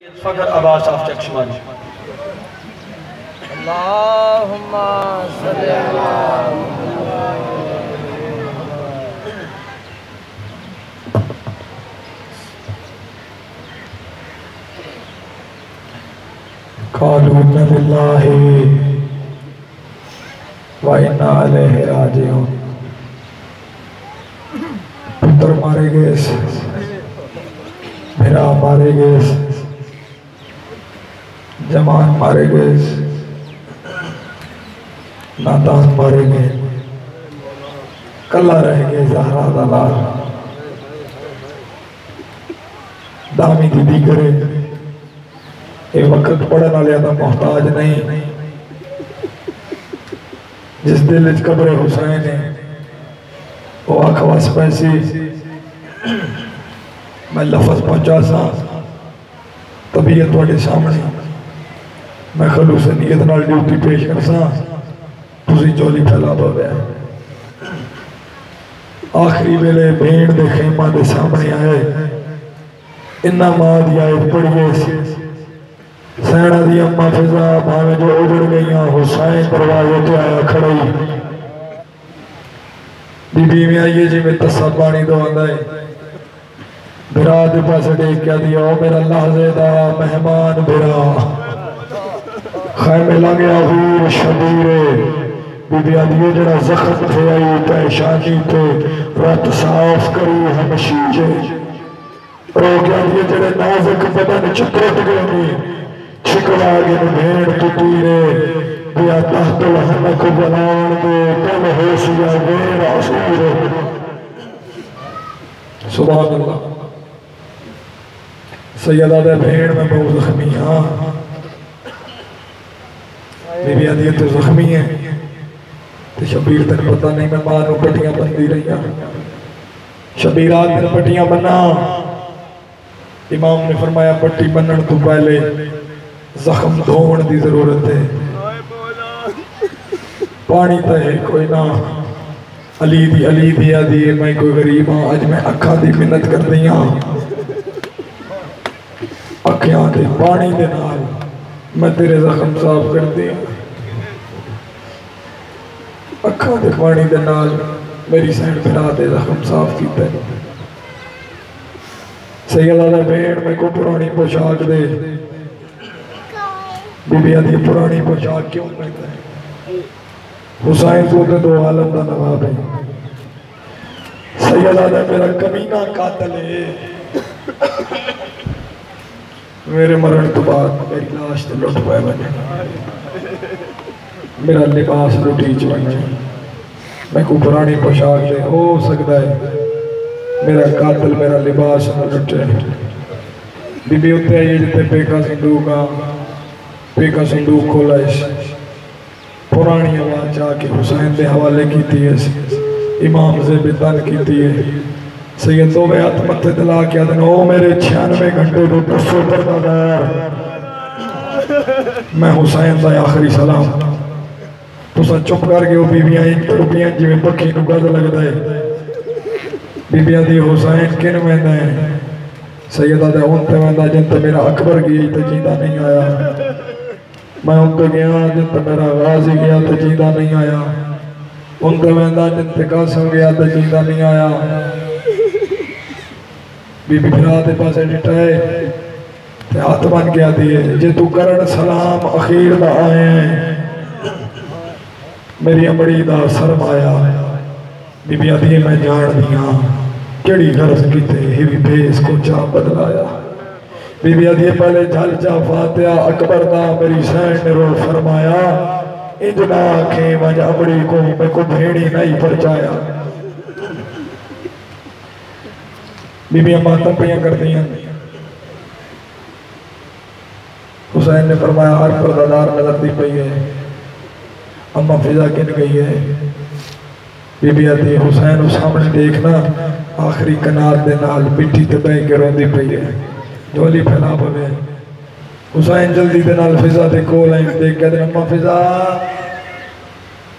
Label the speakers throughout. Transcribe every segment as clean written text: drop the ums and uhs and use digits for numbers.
Speaker 1: فخر عباس صاحب چکشمانی
Speaker 2: اللہم صلی اللہ
Speaker 3: قالوا اِنَّ لِلَّهِ وَإِنَّا عَلَيْهِ رَاجِعُونَ پتر مارے گئے، بھرا مارے گئے، جمان مارے گئے، نادان مارے گئے، کلہ رہ گئے زہرا دلال دامی دی کرے اے وقت پڑھنا لیا تھا محتاج نہیں جس دل اچ قبر حسین ہے وہ آکھواس پیسی میں لفظ پہنچا سا طبیعت واڑے سامنے میں خلوص نیت نال ڈیوٹی پیش کر سا تُسی جولی پھیلا بھویا آخری ویلے بھیڑ دے خیمہ دے سامنے آئے انہا ماں دیا ایک پڑھئے سینہ دی اممہ فضا بھاوے جو اجڑ گئیاں حسین دروازے تے آیا کھڑائی بی بی میں آئیے جی میں تصاب بانی دو اندائی بھرا دے پاس دیکھ کیا دیا او میرا لحظے دا مہمان بھرا خیمے لگیا حور شبیرے بی بی آدھیے جڑا زخم تھے آئی پیشانی تھے رت صاف کری ہمشیجے رو کیا دیئے جڑے نازک بدن چکرٹ گئے چھکڑ آگے میں بھیڑ تو تیرے بیا تحت الحمق بنان دے تم حوثیہ غیر عصور سبحان اللہ سیدہ دے بھیڑ میں بہت زخمی ہاں بی بی آدھی تو زخمی ہے تو شبیر تک پتہ نہیں میں مانوں پٹیاں بندی رہی ہیں شبیرات تک پٹیاں بنا امام نے فرمایا پٹی بنن تو پہلے زخم دھون دی ضرورت ہے پانی تے کوئی نہ علی دی آدھی میں کوئی غریب ہاں آج میں اکھا دی منت کر دیا اکھیاں دے پانی دے نال میں تیرے زخم صاف کر دیا اکھاں دے پانی دے نال میری سینڈ بھرا دے زخم صاف کی تے سیدہ دے بھیڑ میں کو پرانی پوشاک دے بی بی آدھی پرانی پوشاک کیوں پہنتا ہے حسین کو دو عالم دا نواب ہے سیدہ دے میرا کمینہ قاتل ہے میرے مرن تو بعد میری لاش تے لٹ پائے بنے میرا لباس لٹی چوئے میں کو پرانی پوشاک دے ہو سکتا ہے میرا قاتل میرا لباس لٹے بی بی ہوتے ہیں یہ جتے پیکا صندوق کھولا اس پرانی آواز جا کے حسین دے حوالے کی تھی امام زیب دن کی تھی سید تو بیعت متے دلا کیا دن او میرے 96 گھنٹے دو تسو پردہ دار میں حسین دا آخری سلام تو سا چپ کر گئے ہو بی بیاں ایک تربیاں جی میں پکی نو گز لگ دائے بی بیاں دی حسین کن میں دائیں سیدہ دے انتے میں دا جنتے میرا اکبر گئی تجیدہ نہیں آیا میں انتے گیا جنتے میرا غازی گیا تجیدہ نہیں آیا انتے میں دا جنتے قاسم گیا تجیدہ نہیں آیا بی بی بھرا دے پاسے ڈٹائے تے ہاتھ بن گیا دیئے جے تو کرن سلام اخیر دا آئے ہیں میری امڑی دا سرم آیا بی بی آدھی میں جان دیا کیڑی غرض کی تے ہی بھی بیس کو چاہ بدلایا بی بی آدھی پہلے جھل جا فاتحہ اکبر دا میری سین نے رو فرمایا انجنا آنکھیں مجھ امڑی کو میں کو بھیڑی نہیں پرچایا بی بی اماں تپیاں کر دیا حسین نے فرمایا ہر پردادار نظر دی پئی ہے اماں فضا کن گئی ہے بی بی آتی حسین اس سامنے دیکھنا آخری کنار دے نال مٹی تے بے کے روندی پئی ہے جولی پھیلا پوے حسین جلدی دے نال فضا دے کول آئیں دیکھ کے دے اماں فضا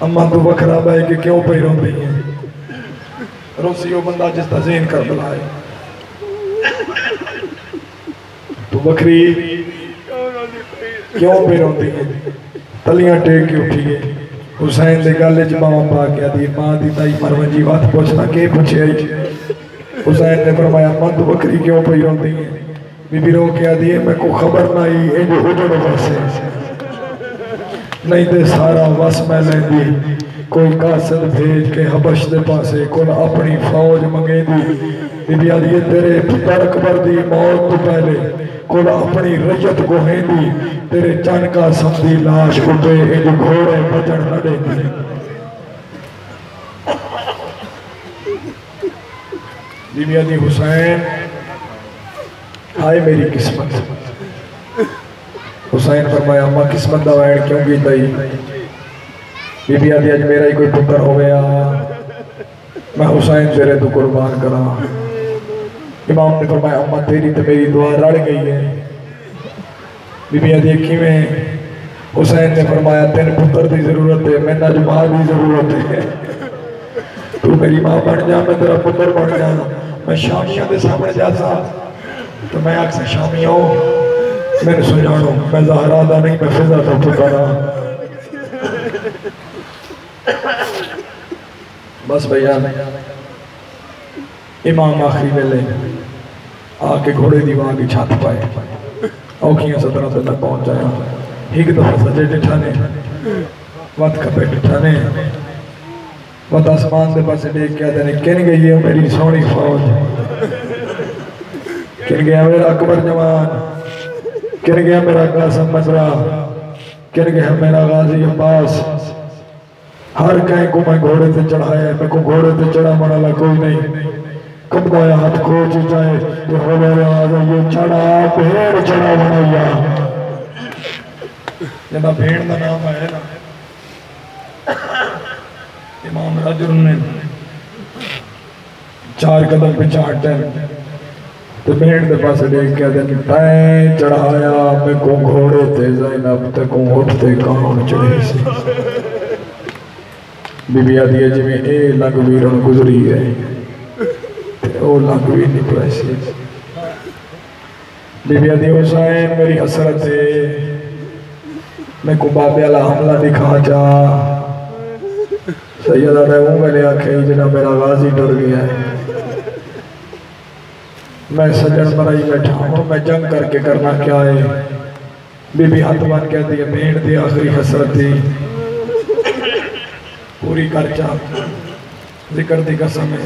Speaker 3: اماں تو وکھرا بے کے کیوں پئی روندی ہے روسی وہ بندہ جس تا ذہن کر بلائے تو بکری کیوں پہ روندی ہے تلیاں ٹیک کے اٹھی گئے حسین دے گالے جماعہ پا کے دی ماں دی تائی مروجی بات پوچھنا کہ پوچھے آئی حسین نے فرمایا ماں تو بکری کیوں پہ روندی ہے بی بی رو کے دی میں کو خبر نہ ہی انجو اجڑ بسے نہیں تے سارا وس میں لیندی کوئی قاصد بھیج کے حبش دے پاسے کل اپنی فوج منگے دی بی بی آدھی تیرے پتر اکبر دی موت تو پہلے کل اپنی رجت کو ہیں دی تیرے چن کا سمدی لاش اٹھے انج گھوڑے بجن لڑے دی بی بی آدھی حسین آئے میری قسمت حسین فرمایا اماں قسمت دا وائن کیوں گی تائی بی بی آدھی آج میرا ہی کوئی پتر ہو گیا میں حسین تیرے تو قربان کرا امام نے فرمایا اماں تیری تو میری دعا رڑ گئی ہے بی بی آدھی کی میں حسین نے فرمایا تین پتر دی ضرورت ہے میں نجمہ دی ضرورت ہے تو میری ماں بن جا میں تیرا پتر بن جا میں شامیہ دے سامنے جاتا تو میں آگ سے شامیہ ہوں میں نے سنجانو میں زہرہ دا نہیں میں فضا تا پترہ بس بھیا امام آخری ویلے آکے گھوڑے دیوان کی چھات پائے اوکھیاں 17 تک پہنچ جایا ایک دفعہ سجے ڈٹھانے وقت کھپے ڈٹھانے وقت آسمان دے پاسے دیکھ کیا دینے کن گئی ہے میری سونی فوج کن گیا میرا اکبر جوان کن گیا میرا قاسم مزرہ کن گیا میرا غازی عباس ہر کہیں کو میں گھوڑے سے چڑھایا ہے میں کو گھوڑے سے چڑھا منالا کوئی نہیں کب گویا ہاتھ کھوچ جائے یہ ہو میرے آزا یہ چڑھا بھیڑ چڑھا بنایا جب بھیڑ دا نام ہے نا امام رجل نے 4 قدم پہ چاہتے ہیں تو بھیڑ دے پاس دیکھ کیا دیں تائیں چڑھایا میں کو گھوڑے تے زینب تے کو اٹھتے کہاں چڑھے سے بی بی آدھی ہے جی میں اے لگوی رن گزری ہے او لگوی نہیں پریسی بی بی آدھی حسین میری حسرت ہے میں کو بابی اللہ حملہ دکھا جا سیدہ رہوں میں لے آکھے جنہ میرا غازی ڈر گیا ہے میں سجن برائی بیٹھا ہوں میں جنگ کر کے کرنا کیا ہے بی بی حتمان کہتی ہے بھیڑ دی آخری حسرت تھی پوری کر چاہ ذکر دی قسم ہے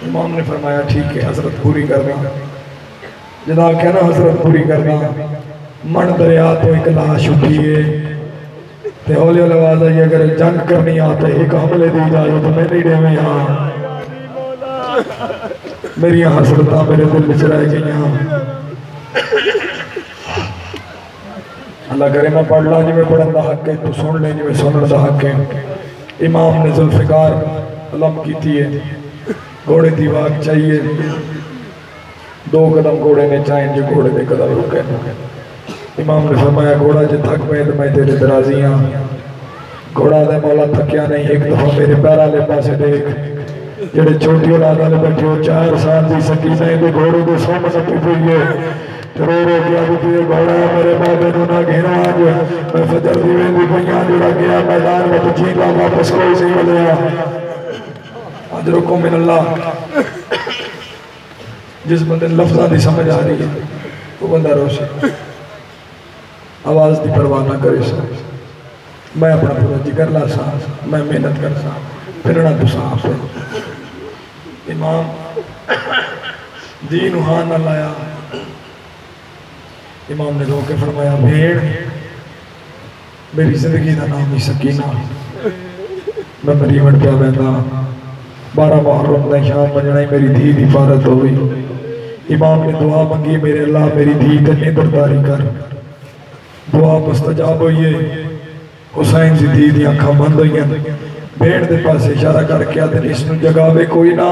Speaker 3: امام نے فرمایا ٹھیک ہے حضرت پوری کرنا جدا کہنا حضرت پوری کرنا من دریا تو ایک لاش اٹھیے تے اولی آواز آئی اگر جنگ کرنی آتے ایک حملے دی جائے تو میں نہیں رہے میں یہاں میری یہاں حسرتہ میرے دل میں چرائے گئی یہاں اللہ کرے میں پڑھ لا جی میں پڑھن دا حق ہے تو سن لیں جی میں سنن دا حق ہے امام نے ذوالفقار علم کی تھی ہے گھوڑے دی واق چاہیے 2 قدم گھوڑے نے چاہیں جو گھوڑے دے قدم رکے امام نے فرمایا گھوڑا جو تھک میں تو میں تیرے درازیاں گھوڑا دے مولا تھکیا نہیں ایک دفعہ میرے پیرا لے پاسے دیکھ جڑے چھوٹی اولادہ لے بیٹھے ہو 4 سال دی سکینہ دے گھوڑے دے سوم سپی پئی ہے رو رو گیا بھی گھوڑا میرے بابے نو نہ گھیرا آج میں فجر دی ویندی پئیاں جڑا گیا میدان میں تو جھینگا واپس کوئی سے ہی لیا اجرکم من اللہ جس بندے لفظہ دی سمجھ آ رہی ہے وہ بندہ روشی آواز دی پرواہ نہ کرے سا میں اپنا پورا جگر لا سا میں محنت کر سا پھرنا تو صاحب ہے امام دین ہاں نہ لایا امام نے رو کے فرمایا بھیڑ میری زندگی دا نام ہی سکینہ میں مریمن پہ بیندہ 12 محرم دا شام بجنائی میری دھی دی فارت ہوئی امام نے دعا منگی میرے اللہ میری دھی تنی برداری کر دعا مستجاب ہوئی ہے حسین دی دھی دی آنکھا بند ہوئی ہیں بھیڑ دے پاس اشارہ کر کے آتے اس نے جگاوے کوئی نہ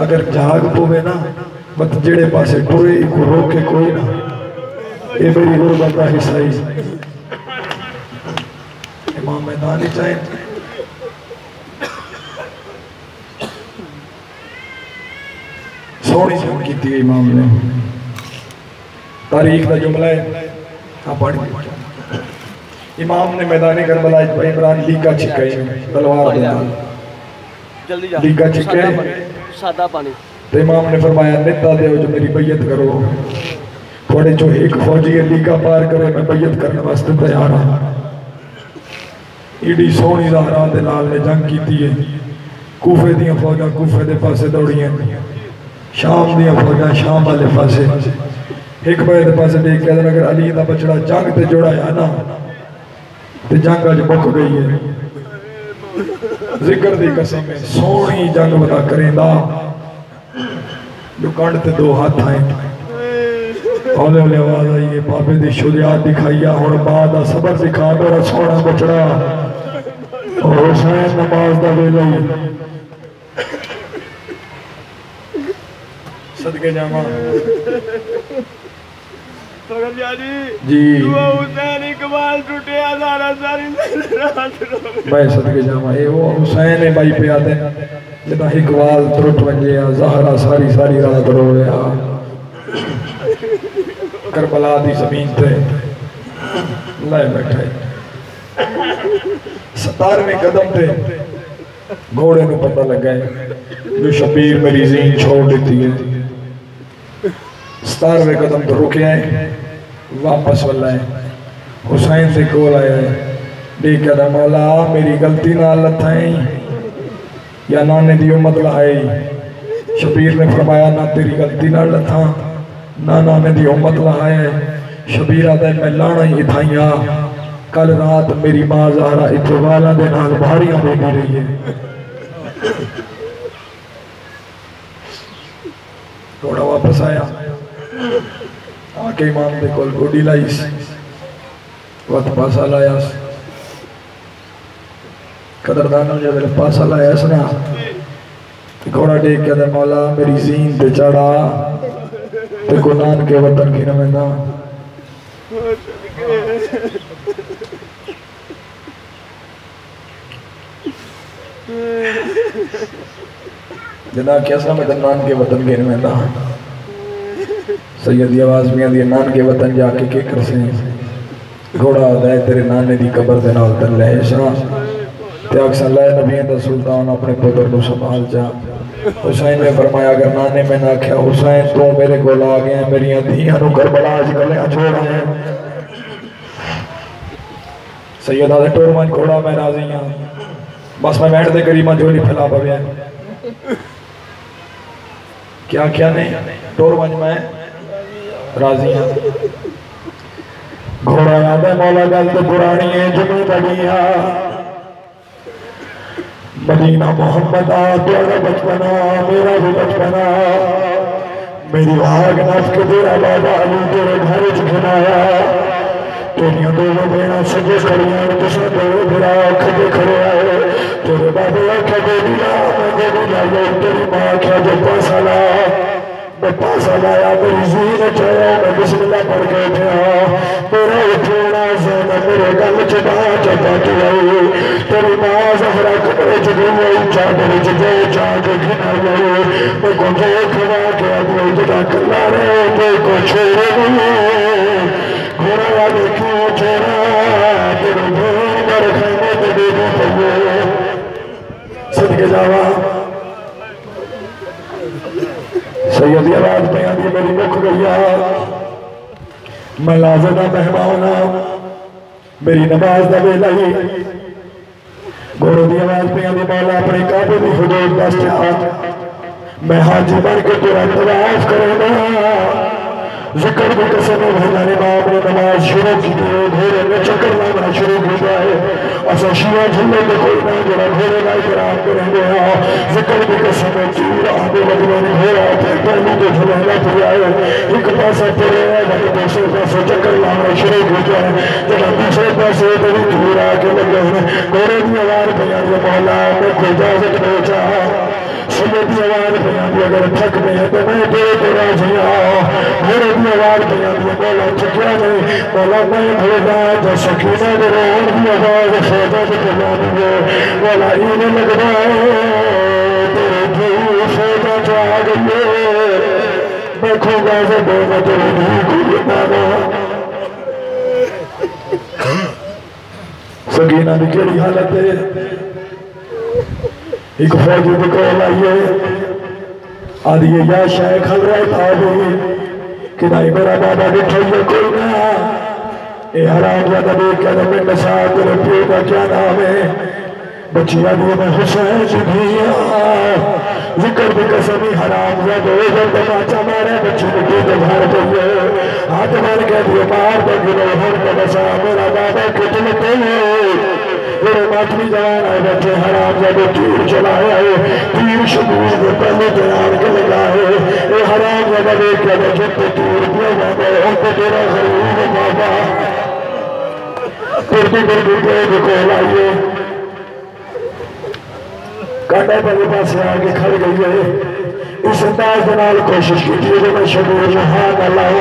Speaker 3: اگر جاگ پوے نا بت جڑے پاسے ٹورے کو روکے کوئی نہ اے میری غربت کا حصہ ہی امام میدان ہی چاہیں سونی سے کی تھی امام نے تاریخ کا جملہ ہے آپ پڑھ گئے امام نے میدان کربلا عمران لیکا چھکے تلوار دینا
Speaker 2: جلدی جا
Speaker 3: لیکا چھکے
Speaker 2: سادہ پانی
Speaker 3: تو امام نے فرمایا نتا دے جو میری بیعت کرو تھوڑے جو ایک فوجی لیکا پار کرے میں بیعت کرنے واسطے تیار ہوں ایڈی سونی زہرا دے نال نے جنگ کیتی ہے کوفے دیاں فوجاں کوفے دے پاسے دوڑی ہیں شام دیاں فوجاں شام والے پاسے ایک بے دے پاسے دیکھ کے اگر علی دا بچڑا جنگ تے جوڑا ہے نا تے جنگ آج مک گئی ہے ذکر دی قسم ہے سونی جنگ بتا کریں دا جو کانڈ تے دو ہاتھ آئیں اولے اولے آواز آئیے بابے دی شجاعت دکھائیا اور بعد صبر دکھا میرا سونا بچڑا اور حسین نماز دا ویلے صدقے جامع جی میں صدقے جامع وہ حسین ہے بھائی پہ آتے جتا اقبال ترٹ ونجے زہرہ ساری ساری رات رو رہا کربلا دی زمین تے لائے بیٹھے 17ویں قدم تے گھوڑے نو پتہ لگ گئے جو شبیر میری زین چھوڑ دیتی ہے 17ویں قدم تو رکے آئے واپس واللہ حسین سے کول آیا ہے دیکھ دا مولا میری غلطی نہ لتھائیں یا نانے دی امت لہائی شبیر نے فرمایا نہ تیری غلطی نہ لتھاں نہ نانے دی امت لہائے شبیر آدھے میں لانا ہی اتھائیاں کل رات میری ماں زہرہ اتوالا دے نال بھاریاں بھیگی رہی ہے تھوڑا واپس آیا آکے امام دے کول گوڑی لائیس وقت پاسا لائیس قدردانوں جب پاسا لائیس نا گھوڑا دیکھ کے دے مولا میری زین تے چڑھا تے گنان کے وطن کی نمینہ جناب کیا سلام ہے نان کے وطن کے نمینہ سیدی آواز میاں دی نان کے وطن جا کے کر سے گھوڑا دے تیرے نانے دی قبر دے نال تر لے شاہ تے اکسا لے نبی دا سلطان اپنے پتر کو سنبھال جا حسین نے فرمایا اگر نانے میں نہ کیا حسین تو میرے کو لا گئے ہیں میری دھیاں نو کربلا آج گلے چھوڑ ہیں سیدہ دے ٹور من گھوڑا میں راضی ہوں بس میں بیٹھ دے قریبہ جولی پھیلا پویا کیا کیا نہیں ٹور من میں راضی ہیں گھوڑا یاد ہے مولا گل تو پرانی ہے جمعی بڑیا مدینہ محمد تیرا بچپنا میرا بھی بچپنا میری آگ نف کے تیرا بابا علی تیرے گھر چکھنایا تیریاں دونوں بینا سجے کھڑیاں تسا دو بھرا کھڑے کھڑے آئے تیرے بابا کھڑے دلا میں دے دلا تیری ماں کیا جو پاسا لا میں پاسا لایا میری زین چاہیا میں بسم اللہ پڑھ کے تھیا میرا اٹھونا زینا میرے گل چبا چبا چلائی تیری ماں زہرہ کپڑے چگوئی چادر چگو چاند گھنا گئی میں کو جو کھوا کے ادھو جدا کرنا رہے میں کو چھوڑے گئی گھوڑا والے کیوں چھوڑا تیرے بھون مر خیمے میں دے دوں پہو صدقے جاوا سیدی آواز بیان دی میری مکھ گیا میں لازدہ مہمانا میری نماز دا بیلا ہی گھوڑوں دی آواز بیان دی مولا اپنے کعبے دی حدود دستے میں حاجی بن کے تیرا طواف کرنا ذکر بھی قسم بھیجانے باپ نے نماز شروع کی دے گھوڑے میں چکر لانا شروع کی جائے اسا شیعہ جھلے میں کوئی نہ جڑا گھوڑے کا احترام کریں گے ذکر بھی قسم چور آدھے وجوانے ہو رہا تھے پہلے تو جھلہلا پھر آئے ایک پاسا پھر ہے بھائی دوسرے پاسے چکر لانا شروع کی جائے جڑا دوسرے پاسے بڑی دور آ کے لگے ہیں گھوڑے کی آواز بیان دے مولا میں کوئی اجازت نہیں چاہا سمیتی آواز بیان دی اگر تھک میں ہے تو میں تیرے کو راضی گھوڑے کی آواز بیان دی مولا چکیا نہیں مولا میں بھولا جو سکینہ دے روح کی آواز خیدہ دے کلانی گے مولا اینے لگنا تیرے جو خیدہ جا گئے میں کھوگا سے بولا تیرے بھی کوئی نہ سکینہ بھی کیڑی حالت ہے ایک فوجی بھی کول آئیے آدھیے یا شیخ حضرت آبی کہ نہیں میرا بابا بٹھائیے کوئی نہ اے حرام زیادہ دیکھ کے میں نساہ تیرے پیو کا کیا نام ہے بچی آدھیے میں حسین جبھیا ذکر بھی قسمی حرام زیادہ اوزر دماچہ مارے بچی نے کی دبھار دیئے ہاتھ مار کے دیئے مار دے گلو ہر نساہ میرا بابا کتلتے ہیں میرے ماتمی جوان آئے بیٹھے حرام زیادہ تیر چلائے آئے تیر شبیر دے پہلے جنان کے لگائے اے حرام زیادہ دیکھ کے جب تو تیر دیا بابا اور تو تیرا غریب بابا کردی کردی کو لائیے کانٹا پہلے پاس سے آگے کھڑ گئی ہے اس انداز دنال کوشش کی تھی جو میں شبیر جہان اللہ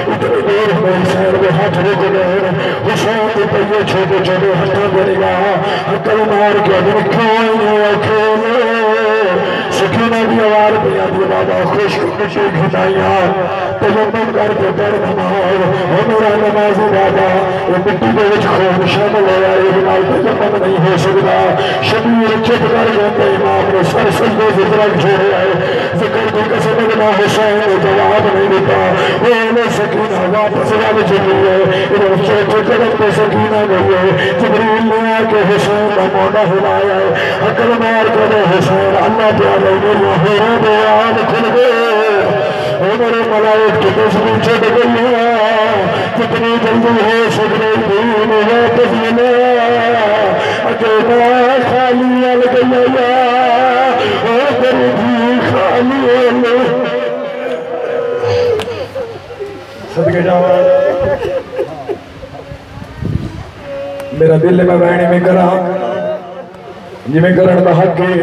Speaker 3: اتنی دیر میں حسین میں ہاتھ رکھ گئے حسین کے پہلے چھوٹے چھوٹے ہاتھوں میں نگاہ حقل مار کے دن کھوئے اکھولے سکینہ بھی آوار پہ آدھی بابا خوش کشی گھٹائیاں تجمم کر کے پر نماز وہ میرا نمازی بابا وہ مٹی کے وچ خون شامل ہو آئے بنال تجمم نہیں ہو سکتا شبیر چپ کر جاتے امام نے سر سجدے سے درک چھوڑے آئے ذکر کی قسم بنا حسین نے جواب نہیں دیتا وہ انہیں سکینہ واپس رب چلی ہے انہیں چوٹے قدم پہ سکینہ گئی ہے جبریل نے آ کے حسین کا موڑا ہلایا ہے حقل مار کے حسین اللہ پیارے میری ہوئے دے آن کھل گئے میرے ملائک کی تصویر چھٹ گئی ہے کتنی جلدی ہے سکنے دین ہے تزینے اکیلا خالی آل گئی ہے اور تیری بھی خالی ہے صدقے جاوان میرا دل میں بہنی میں کرا جی میں کرن دا حق ہے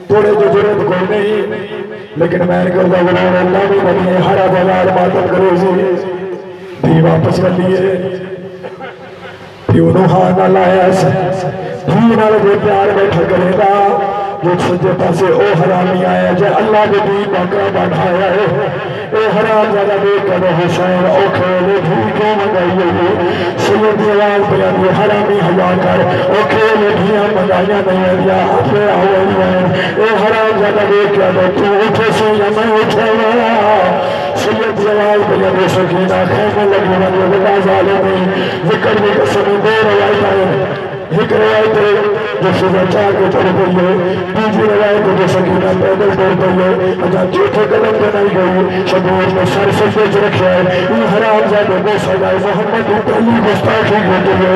Speaker 3: توڑے جو ضرورت کوئی نہیں لیکن میں کردہ غلام اللہ بھی بنی ہے ہرا دلال ماتم کرے سی بھی واپس کر لیے پیو نوحانا لایا سے بھی نہ لگے پیار بیٹھا کرے گا جو سجے پاسے او حرامی آیا جائے اللہ کے دین باقرہ بڑھایا ہے اے حرام زیادہ دیکھ کر حسین او کھیلے بھوکے مگائیے سید دیوال پیانے حرامی حیا کر او کھیلے بھیاں مگائیاں نہیں دیا اپنے آوئی ہیں اے حرام زیادہ دیکھ کر تو اٹھے سے یا میں اٹھے سید دیوال پیانے سکینہ خیمہ لگی ونی ودا ظالمی ذکر بھی قسم دے روایت آئے ایک روایت ہے جو سزا چاہ کے چڑھ گئی ہے دوسری روایت ہے جو سکینہ پیدل دوڑ گئی ہے اجاں چوٹھے قدم بنائی گئی شبیر نے سر سجدے چ رکھا ہے ان حرام زیادہ بے سجائے محمد پہلی گستاخی ہوتی ہے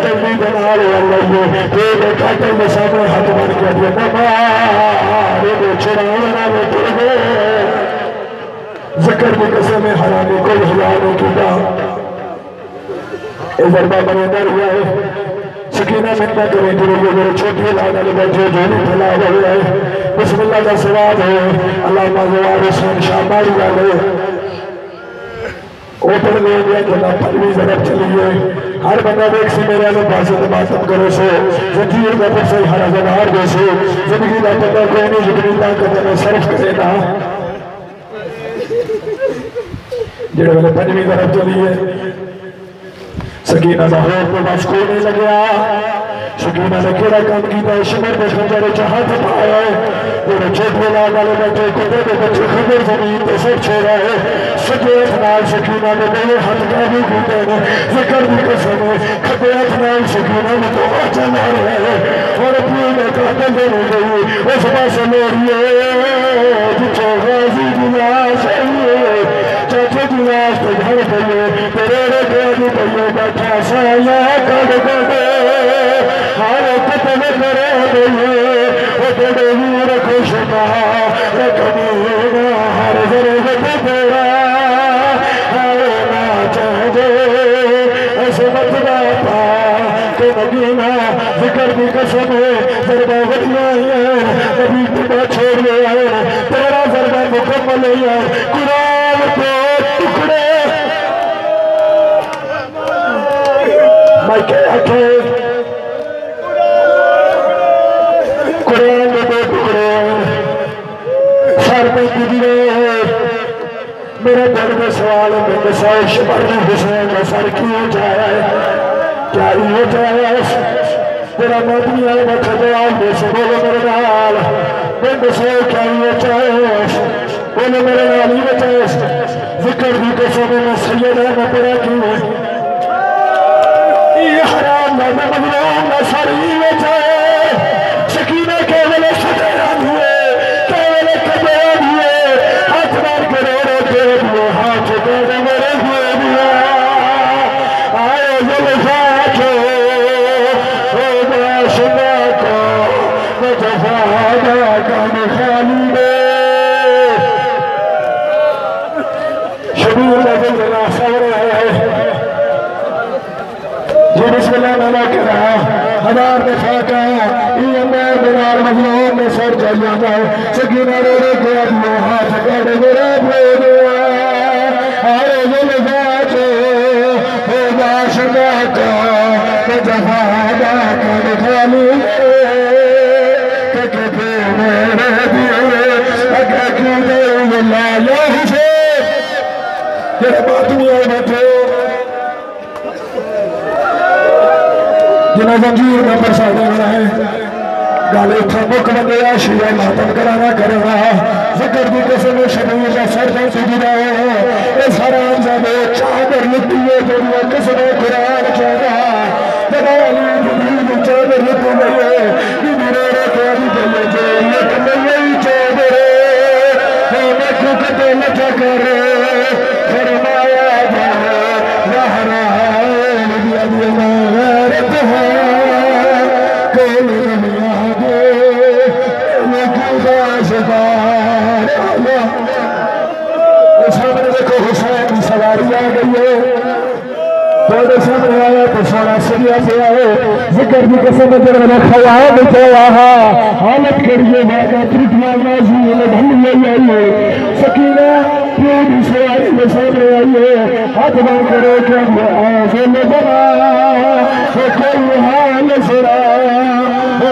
Speaker 3: جلدی بنا لے اللہ یہ تیرے کھاٹے میں سامنے ہاتھ بن کے دیا نمارے دے چھڑانا میں تر گئے ذکر کی قسم حرامی کوئی حلا نہیں کیتا اے ضربہ بنے در گیا ہے سکینہ منتہ کریں جو یہ میرے چھوٹی لانا لے بیٹھے جو نہیں پھلا ہوئے ہے بسم اللہ کا سواد ہے اللہ مازوار حسین شاماری والے اوپر لے گیا کہ اللہ پھلوی ضرب چلیے ہر بندہ دیکھ سے میرے آنے پاسے دماتم کرو سو زندگی کا پر سے ہر ازنہار دے سو زندگی کا پتہ کوئی نہیں جتنی اللہ کا تمہیں صرف کرے نا جڑے والے پھلوی ضرب چلیے سکینہ لاہور کو بس کو نہیں لگیا سکینہ نے کیڑا کام کیتا ہے شمر پہ خنجر چاہت پایا ہے وہ چھوٹے لاغالے بیٹھے کتے دے بچے خبر زمین پہ سر چھوڑا ہے سجے اتنال سکینہ نے بے حد کابو کیتے ہیں ذکر بھی قسم ہے کھبے اتنال سکینہ نے تو چلا رہے ہیں اور اپنی میں کہتے دے گئی اس پاس لوڑیے جچے غازی دلاش ہے چاچے دلاش پہ گھر پہلے تیرے رکھے پہلے بیٹھا سایا کڑ گڑے ہر کتن کرے دئیے وہ بڑے ہی رکھو شما رکھنی ہر ضرورت تیرا ہر نہ چاہے ایسے مطلع پا کہ مدینہ ذکر بھی قسم ہے ضربہ وطیاں ہیں کبھی تبا چھوڑ لے آئے تیرا ضربہ مکمل ہے قرآن پہ ٹکڑے میں کہا کہ قرآن میں دو ٹکڑے سر میں گزرے میرے در میں سوال میں مسائش پر حسین کا سر کیوں جایا ہے کیا یہ چاہیش تیرا مدنی آئے بچے دے آئے سے بولو میرے نال بند سے کیا یہ چاہیش بولو میرے نال ہی بچیش ذکر بھی قسم میں سید احمد پڑا کیوں یہ حرام نہ مظلوم نہ ساری بچائے سکینہ کے ولے سدران ہوئے کے ولے کبیان ہوئے ہاتھ مار کے روڑے دے دیئے ہاتھ کو زمرے ہوئے دیا آئے ظلفہ کے اوبا شما کو نجفادہ کا مخالی دے شبیر لگے جنا سور ہے جی بسم اللہ نالا کر رہا ہزار دفعہ کا یہ امیر بنار مظلوم میں سر جائیاں جائے سکینہ رو رے کے ابنو ہاتھ گاڑے میرے بھو دیا آئے ظلفہ جو ہو باشدہ کا نجفادہ کا نخالی کہ کتے میرے دیئے اگر کیوں دے اللہ یا حسین یہ بات نہیں آئے بیٹھے جنہ زنجیر میں پرسادے ہونا ہے گالے تھا مکمل شیعہ ماتم کرانا کرنا ذکر دی قسم شبیر کا سر جان سے جدا ہے اس حرام زادے چادر لکھی ہے دنیا قسم قرآن چاہتا جبالی جبیل چادر لکھی گئی ہے میرے رکھے ابھی گئے جو لکھ گئی چادر میں کھوکتے لچا کر فرمایا جائے رہرائے نبی ابھی غیرت ہے کوئی نمیاں دے لکھا شکار سامنے دیکھو حسین کی سواری آ گئی ہے توڑے سامنے آیا تو سونا سریا سے آئے ذکر بھی قسم در رکھا بچے آہا حالت کریے بھاگا ترٹیاں نازی لگھن لے آئیے سکینہ پیڑی سواری میں سامنے آئیے ہاتھ بان کرے کہ آزم بنا کہ کوئی حال سرا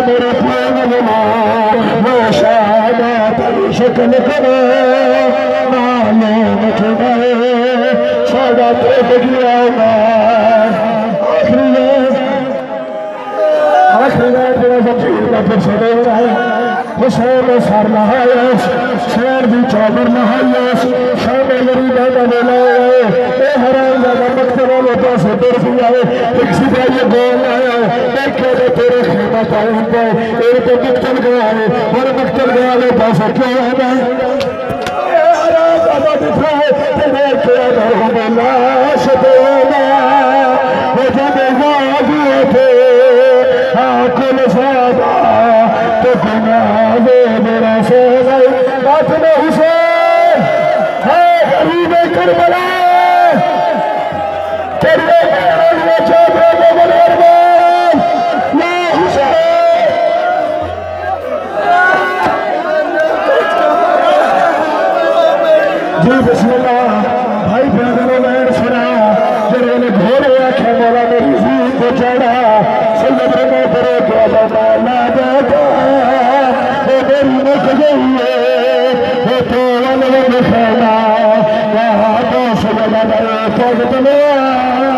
Speaker 3: میرے پین بنا وہ شہادات شکل کرے معلوم کھڑے شہادات بگیا آخری جنہ زنجیر کا پھر صدے ہو رہا ہے حسین سار نہائیس شیر بھی چادر نہائیس شام غریب آدھا بولائے اے حرام زیادہ مکتر والے پاس در بھی آئے ایک سپاہی گول آیا دیکھے دے تیرے خیمہ قائم پہ اے تو مکتر گیا ہے اور مکتر گیا لے پاس کیوں ہے اے حرام زیادہ دکھائے تیرے کیا در بلاش دینا وہ جب غازی تھے آکل سادہ تو بناوے میرا سوزائی باتن حسین ہے غریب کربلا تیرے میرے میں چاہتے ہیں ملرمان یا حسین جی بسم اللہ بھائی پیادر و مہر سنا جنہوں نے گھوڑے آکھے مولا میری زید کو چڑھا سید رمہ کرے کہ اللہ مالا جاتا وہ میری مک گئی ہے وہ تو انور خیلہ وہاں تو سجدہ کرے پاک تلوار